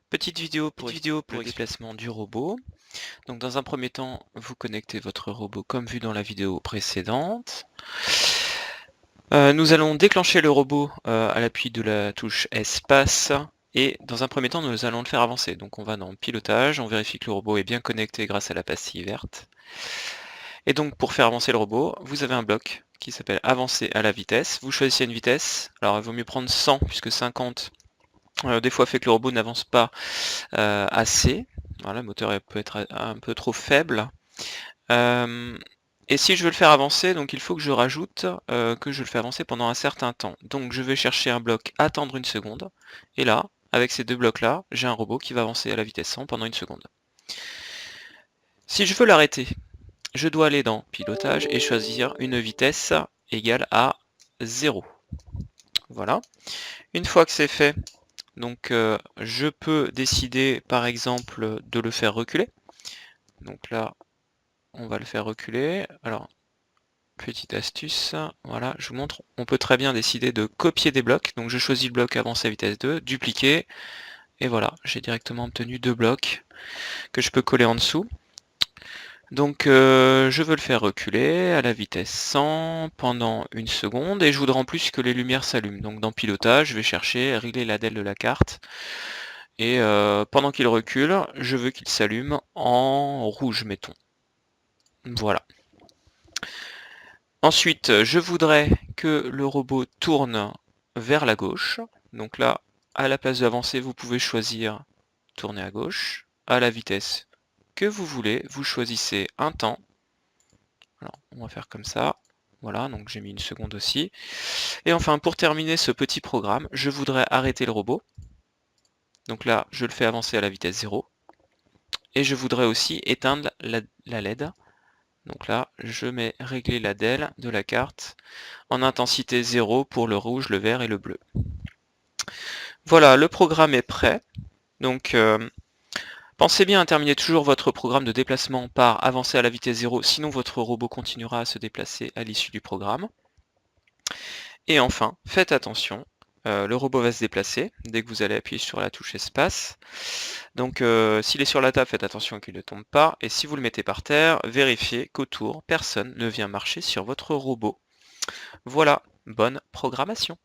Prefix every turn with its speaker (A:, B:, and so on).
A: Petite vidéo pour le déplacement du robot. Donc dans un premier temps, vous connectez votre robot comme vu dans la vidéo précédente. Nous allons déclencher le robot à l'appui de la touche espace et dans un premier temps nous allons le faire avancer. Donc on va dans pilotage, on vérifie que le robot est bien connecté grâce à la pastille verte. Et donc pour faire avancer le robot, vous avez un bloc qui s'appelle avancer à la vitesse. Vous choisissez une vitesse, alors il vaut mieux prendre 100 puisque 50 des fois fait que le robot n'avance pas assez. Voilà, le moteur peut être un peu trop faible. Et si je veux le faire avancer, donc il faut que je rajoute que je le fais avancer pendant un certain temps. Donc je vais chercher un bloc attendre une seconde. Et là, avec ces deux blocs-là, j'ai un robot qui va avancer à la vitesse 100 pendant une seconde. Si je veux l'arrêter, je dois aller dans pilotage et choisir une vitesse égale à 0. Voilà. Une fois que c'est fait, donc je peux décider par exemple de le faire reculer. Donc là, on va le faire reculer. Alors, petite astuce, voilà, je vous montre. On peut très bien décider de copier des blocs. Donc je choisis le bloc avancer à vitesse 2, dupliquer, et voilà, j'ai directement obtenu deux blocs que je peux coller en dessous. Donc je veux le faire reculer à la vitesse 100 pendant une seconde, et je voudrais en plus que les lumières s'allument. Donc dans pilotage, je vais chercher, régler la DEL de la carte, et pendant qu'il recule, je veux qu'il s'allume en rouge, mettons. Voilà. Ensuite, je voudrais que le robot tourne vers la gauche. Donc là, à la place d'avancer, vous pouvez choisir tourner à gauche, à la vitesse que vous voulez. Vous choisissez un temps. Alors, on va faire comme ça. Voilà, donc j'ai mis une seconde aussi. Et enfin, pour terminer ce petit programme, je voudrais arrêter le robot. Donc là, je le fais avancer à la vitesse 0. Et je voudrais aussi éteindre la LED. Donc là, je mets régler la DEL de la carte en intensité 0 pour le rouge, le vert et le bleu. Voilà, le programme est prêt. Donc pensez bien à terminer toujours votre programme de déplacement par avancer à la vitesse 0, sinon votre robot continuera à se déplacer à l'issue du programme. Et enfin, faites attention, le robot va se déplacer dès que vous allez appuyer sur la touche espace. Donc s'il est sur la table, faites attention qu'il ne tombe pas. Et si vous le mettez par terre, vérifiez qu'autour, personne ne vient marcher sur votre robot. Voilà, bonne programmation.